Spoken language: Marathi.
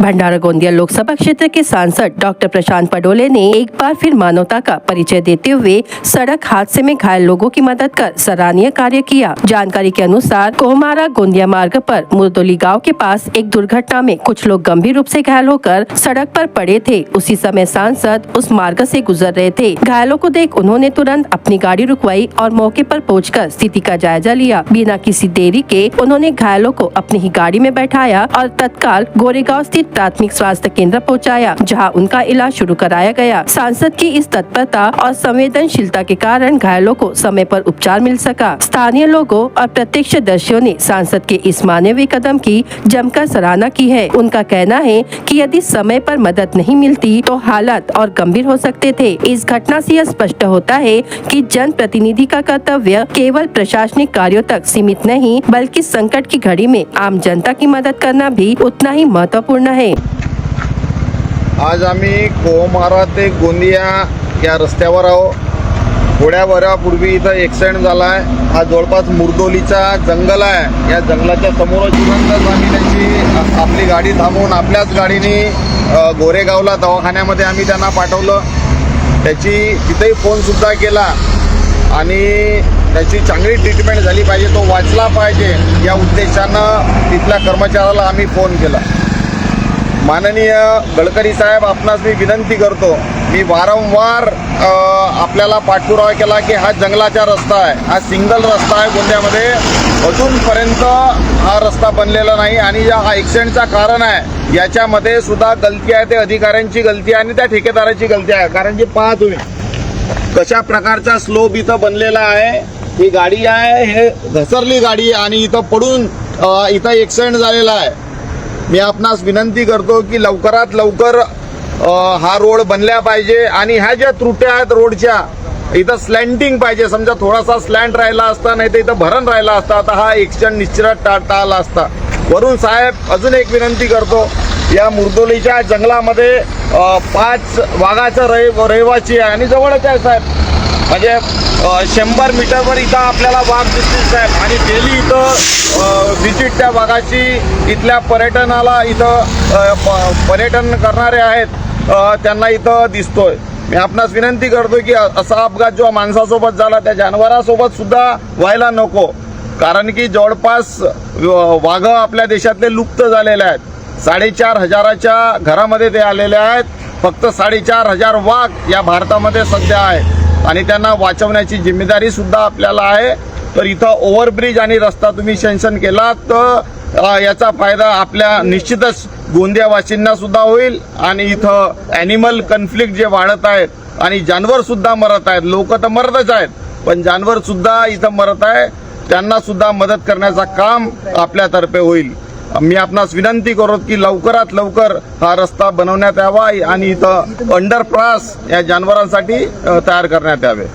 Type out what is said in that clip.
भंडारा गोंदिया लोकसभा क्षेत्र के सांसद डॉक्टर प्रशांत पडोले ने एक बार फिर मानवता का परिचय देते हुए सड़क हादसे में घायल लोगों की मदद कर सराहनीय कार्य किया। जानकारी के अनुसार कोहमारा गोंदिया मार्ग पर मुरदोली गांव के पास एक दुर्घटना में कुछ लोग गंभीर रूप से घायल होकर सड़क पर पड़े थे। उसी समय सांसद उस मार्ग से गुजर रहे थे। घायलों को देख उन्होंने तुरंत अपनी गाड़ी रुकवाई और मौके पर पहुंचकर स्थिति का जायजा लिया। बिना किसी देरी के उन्होंने घायलों को अपनी ही गाड़ी में बैठाया और तत्काल गोरेगांव स्थित प्राथमिक स्वास्थ्य केंद्र पहुंचाया, जहां उनका इलाज शुरू कराया गया। सांसद की इस तत्परता और संवेदनशीलता के कारण घायलों को समय पर उपचार मिल सका। स्थानीय लोगों और प्रत्यक्षदर्शियों ने सांसद के इस मानवीय कदम की जमकर सराहना की है। उनका कहना है कि यदि समय पर मदद नहीं मिलती तो हालात और गंभीर हो सकते थे। इस घटना से यह स्पष्ट होता है कि जन प्रतिनिधि का कर्तव्य केवल प्रशासनिक कार्यों तक सीमित नहीं, बल्कि संकट की घड़ी में आम जनता की मदद करना भी उतना ही महत्वपूर्ण है। आज आम्ही कोहमारा ते गोंदिया या रस्त्यावर आहोत। थोड्या वेळापूर्वी इथं ॲक्सिडेंट झाला आहे। हा जवळपास मुरदोलीचा जंगल आहे। या जंगलाच्या समोर तुरंतच आम्ही त्याची आपली गाडी थांबवून आपल्याच गाडीने गोरेगावला दवाखान्यामध्ये आम्ही त्यांना पाठवलं। त्याची तिथेही फोनसुद्धा केला आणि त्याची चांगली ट्रीटमेंट झाली पाहिजे, तो वाचला पाहिजे या उद्देशानं तिथल्या कर्मचाऱ्याला आम्ही फोन केला। माननीय गडकरी साहेब, आपणास मी विनंती करतो, मी वारंवार आपल्याला पाठपुरावा केला की हा जंगलाचा रस्ता आहे, हा सिंगल रस्ता आहे गोंदियामध्ये, अजूनपर्यंत हा रस्ता बनलेला नाही आणि या ॲक्सिडेंटचा कारण आहे याच्यामध्ये सुद्धा गलती आहे, ते अधिकाऱ्यांची गलती आहे आणि त्या ठेकेदाराची गलती आहे। कारण की पहा तुम्ही कशा प्रकारचा स्लोप इथं बनलेला आहे। ही गाडी आहे, हे घसरली गाडी आणि इथं पडून इथं ॲक्सिडेंट झालेला आहे। मी आपणास विनंती करतो की लवकरात लवकर हा रोड बनल्या पाहिजे आणि ह्या ज्या त्रुट्या आहेत रोडच्या, इथं स्लॅन्टिंग पाहिजे। समजा थोडासा स्लॅन्ट राहिला असता, नाही तर इथं भरण राहिला असता, तर हा ॲक्सिडेंट निश्चित टाळता आला असता। वरून साहेब, अजून एक विनंती करतो, या मुरदोलीच्या जंगलामध्ये 5 वाघाचं रहिवासी आहे आणि जवळच आहे साहेब, म्हणजे 100 मीटरवर इथं आपल्याला वाघ दिसतील साहेब। आणि डेली इथं व्हिजिट त्या वाघाची इथल्या पर्यटनाला, इथं पर्यटन करणारे आहेत त्यांना इथं दिसतोय। मी आपणास विनंती करतो की असा अपघात जो माणसासोबत झाला त्या जनावरांसोबत सुद्धा व्हायला नको, कारण की जवळपास वाघ आपल्या देशातले लुप्त झालेले आहेत। 4,500च्या घरामध्ये ते आलेले आहेत। फक्त 4,500 वाघ या भारतामध्ये सध्या आहेत आणि त्यांना वाचवण्याची जिम्मेदारी सुद्धा आपल्याला आहे। तर इथं ओव्हरब्रिज आणि रस्ता तुम्ही सँक्शन केला तर याचा फायदा आपल्या निश्चितच गोंदियावासींना सुद्धा होईल आणि इथं ॲनिमल कन्फ्लिक्ट जे वाढत आहेत आणि जानवर सुद्धा मरत आहेत, लोक तर मरतच आहेत पण जानवर सुद्धा इथं मरत आहे, त्यांना सुद्धा मदत करण्याचा काम आपल्यातर्फे होईल। मी आपणास विनंती करतो की लवकरात लवकर हा रस्ता बनवण्यात यावा आणि इथं अंडरपास या जनावरांसाठी तयार करण्यात यावे।